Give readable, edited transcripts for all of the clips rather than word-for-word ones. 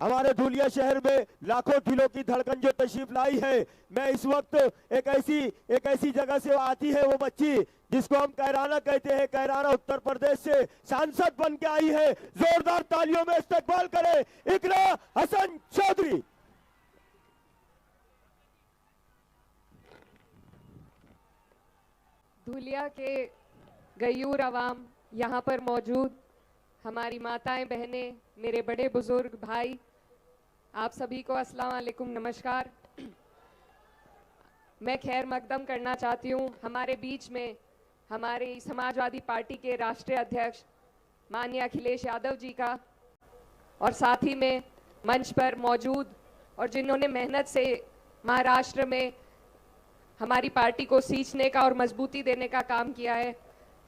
हमारे धुलिया शहर में लाखों दिलों की धड़कन जो तशरीफ लाई है। मैं इस वक्त एक ऐसी जगह से आती है वो बच्ची जिसको हम कैराना कहते हैं। कैराना उत्तर प्रदेश से सांसद बन के आई है। जोरदार तालियों में इस्तकबाल करें इकरा हसन चौधरी। धुलिया के गयूर अवाम, यहाँ पर मौजूद हमारी माताएं बहनें, मेरे बड़े बुजुर्ग भाई, आप सभी को अस्सलाम वालेकुम, नमस्कार। मैं खैर मकदम करना चाहती हूँ हमारे बीच में हमारे समाजवादी पार्टी के राष्ट्रीय अध्यक्ष माननीय अखिलेश यादव जी का, और साथ ही में मंच पर मौजूद और जिन्होंने मेहनत से महाराष्ट्र में हमारी पार्टी को सींचने का और मजबूती देने का काम किया है,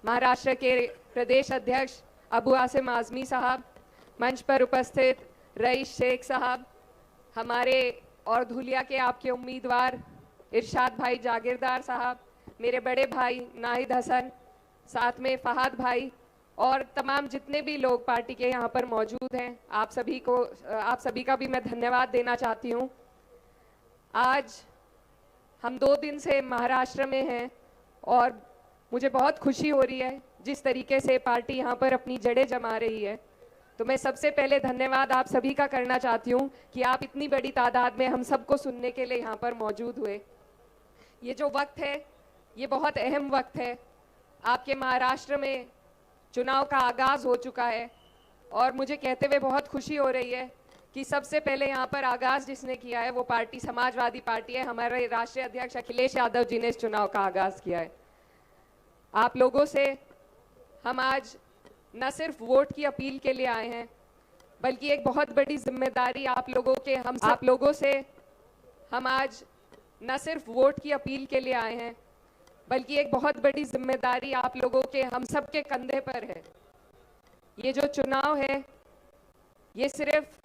महाराष्ट्र के प्रदेश अध्यक्ष अबू आसिम आज़मी साहब, मंच पर उपस्थित रईस शेख साहब, हमारे और धुलिया के आपके उम्मीदवार इरशाद भाई जागीरदार साहब, मेरे बड़े भाई नाहिद हसन, साथ में फहाद भाई और तमाम जितने भी लोग पार्टी के यहाँ पर मौजूद हैं, आप सभी का भी मैं धन्यवाद देना चाहती हूँ। आज हम 2 दिन से महाराष्ट्र में हैं और मुझे बहुत खुशी हो रही है जिस तरीके से पार्टी यहाँ पर अपनी जड़ें जमा रही है। तो मैं सबसे पहले धन्यवाद आप सभी का करना चाहती हूँ कि आप इतनी बड़ी तादाद में हम सबको सुनने के लिए यहाँ पर मौजूद हुए। ये जो वक्त है ये बहुत अहम वक्त है। आपके महाराष्ट्र में चुनाव का आगाज़ हो चुका है और मुझे कहते हुए बहुत खुशी हो रही है कि सबसे पहले यहाँ पर आगाज़ जिसने किया है वो पार्टी समाजवादी पार्टी है। हमारे राष्ट्रीय अध्यक्ष अखिलेश यादव जी ने इस चुनाव का आगाज़ किया है। आप लोगों से हम आज न सिर्फ वोट की अपील के लिए आए हैं बल्कि एक बहुत बड़ी जिम्मेदारी आप लोगों से हम आज न सिर्फ वोट की अपील के लिए आए हैं बल्कि एक बहुत बड़ी जिम्मेदारी आप लोगों के हम सब के कंधे पर है। ये जो चुनाव है ये सिर्फ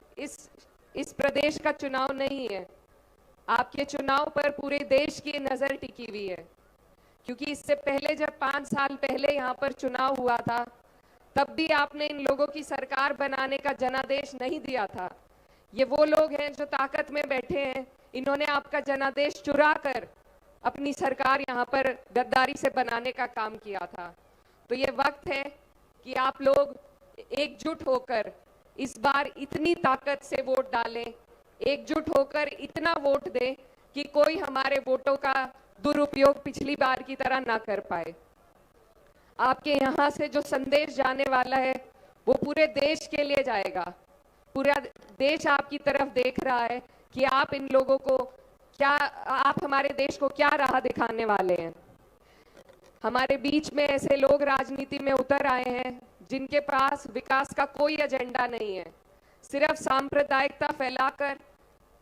इस प्रदेश का चुनाव नहीं है, आपके चुनाव पर पूरे देश की नज़र टिकी हुई है। क्योंकि इससे पहले जब 5 साल पहले यहाँ पर चुनाव हुआ था तब भी आपने इन लोगों की सरकार बनाने का जनादेश नहीं दिया था। ये वो लोग हैं जो ताकत में बैठे हैं, इन्होंने आपका जनादेश चुरा कर अपनी सरकार यहाँ पर गद्दारी से बनाने का काम किया था। तो ये वक्त है कि आप लोग एकजुट होकर इस बार इतनी ताकत से वोट डालें, एकजुट होकर इतना वोट दें कि कोई हमारे वोटों का दुरुपयोग पिछली बार की तरह ना कर पाए। आपके यहाँ से जो संदेश जाने वाला है वो पूरे देश के लिए जाएगा। पूरा देश आपकी तरफ देख रहा है कि आप इन लोगों को आप हमारे देश को क्या राह दिखाने वाले हैं। हमारे बीच में ऐसे लोग राजनीति में उतर आए हैं जिनके पास विकास का कोई एजेंडा नहीं है, सिर्फ सांप्रदायिकता फैलाकर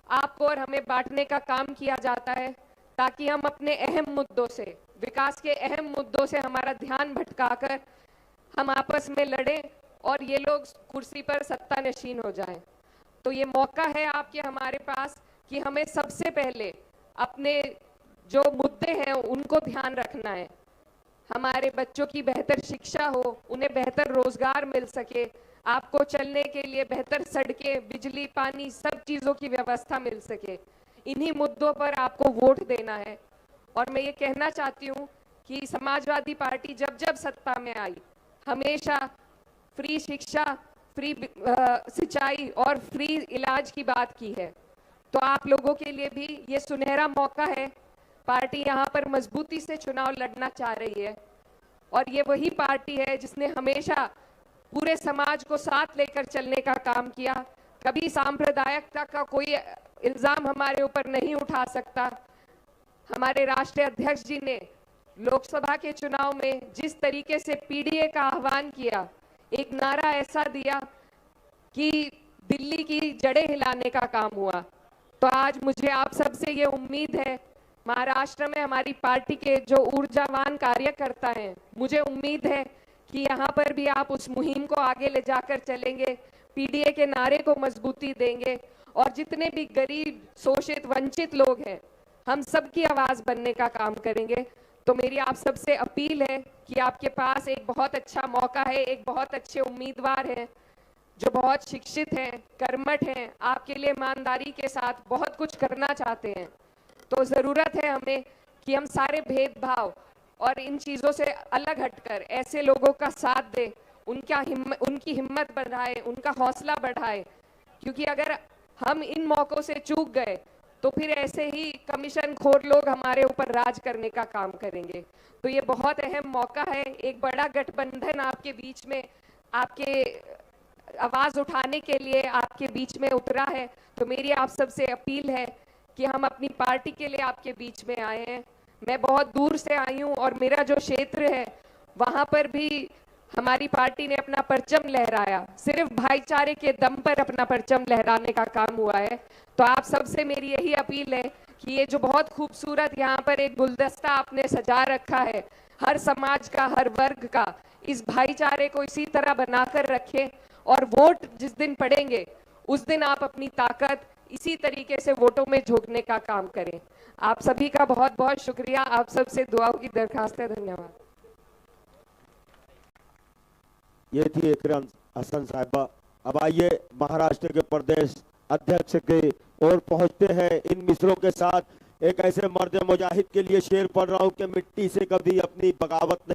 आपको और हमें बांटने का काम किया जाता है ताकि हम अपने अहम मुद्दों से, विकास के अहम मुद्दों से हमारा ध्यान भटकाकर हम आपस में लड़ें और ये लोग कुर्सी पर सत्ता नशीन हो जाएं। तो ये मौका है आपके हमारे पास कि हमें सबसे पहले अपने जो मुद्दे हैं उनको ध्यान रखना है। हमारे बच्चों की बेहतर शिक्षा हो, उन्हें बेहतर रोजगार मिल सके, आपको चलने के लिए बेहतर सड़कें, बिजली, पानी, सब चीज़ों की व्यवस्था मिल सके। इन्हीं मुद्दों पर आपको वोट देना है। और मैं ये कहना चाहती हूँ कि समाजवादी पार्टी जब जब सत्ता में आई हमेशा फ्री शिक्षा, फ्री सिंचाई और फ्री इलाज की बात की है। तो आप लोगों के लिए भी ये सुनहरा मौका है। पार्टी यहाँ पर मजबूती से चुनाव लड़ना चाह रही है और ये वही पार्टी है जिसने हमेशा पूरे समाज को साथ लेकर चलने का काम किया। कभी सांप्रदायिकता का कोई इल्ज़ाम हमारे ऊपर नहीं उठा सकता। हमारे राष्ट्रीय अध्यक्ष जी ने लोकसभा के चुनाव में जिस तरीके से पीडीए का आह्वान किया, एक नारा ऐसा दिया कि दिल्ली की जड़ें हिलाने का काम हुआ। तो आज मुझे आप सबसे ये उम्मीद है, महाराष्ट्र में हमारी पार्टी के जो ऊर्जावान कार्यकर्ता हैं, मुझे उम्मीद है कि यहाँ पर भी आप उस मुहिम को आगे ले जाकर चलेंगे, पीडीए के नारे को मजबूती देंगे और जितने भी गरीब, शोषित, वंचित लोग हैं, हम सबकी आवाज़ बनने का काम करेंगे। तो मेरी आप सबसे अपील है कि आपके पास एक बहुत अच्छा मौका है, एक बहुत अच्छे उम्मीदवार हैं। जो बहुत शिक्षित हैं, कर्मठ हैं, आपके लिए ईमानदारी के साथ बहुत कुछ करना चाहते हैं। तो ज़रूरत है हमें कि हम सारे भेदभाव और इन चीज़ों से अलग हटकर ऐसे लोगों का साथ दें, उनकी हिम्मत बढ़ाए, उनका हौसला बढ़ाए, क्योंकि अगर हम इन मौक़ों से चूक गए तो फिर ऐसे ही कमीशन खोर लोग हमारे ऊपर राज करने का काम करेंगे। तो ये बहुत अहम मौका है, एक बड़ा गठबंधन आपके बीच में, आपके आवाज़ उठाने के लिए आपके बीच में उतरा है। तो मेरी आप सबसे अपील है कि हम अपनी पार्टी के लिए आपके बीच में आए हैं। मैं बहुत दूर से आई हूँ और मेरा जो क्षेत्र है वहाँ पर भी हमारी पार्टी ने अपना परचम लहराया, सिर्फ भाईचारे के दम पर अपना परचम लहराने का काम हुआ है। तो आप सबसे मेरी यही अपील है कि ये जो बहुत खूबसूरत यहाँ पर एक गुलदस्ता आपने सजा रखा है, हर समाज का, हर वर्ग का, इस भाईचारे को इसी तरह बनाकर रखें और वोट जिस दिन पड़ेंगे उस दिन आप अपनी ताकत इसी तरीके से वोटों में झोंकने का काम करें। आप सभी का बहुत बहुत शुक्रिया, आप सबसे दुआओं की दरखास्त है। धन्यवाद। ये थी इकराम हसन साहिबा। अब आइए महाराष्ट्र के प्रदेश अध्यक्ष के ओर पहुंचते हैं इन मिसरों के साथ। एक ऐसे मर्द मुजाहिद के लिए शेर पढ़ रहा हूं कि मिट्टी से कभी अपनी बगावत नहीं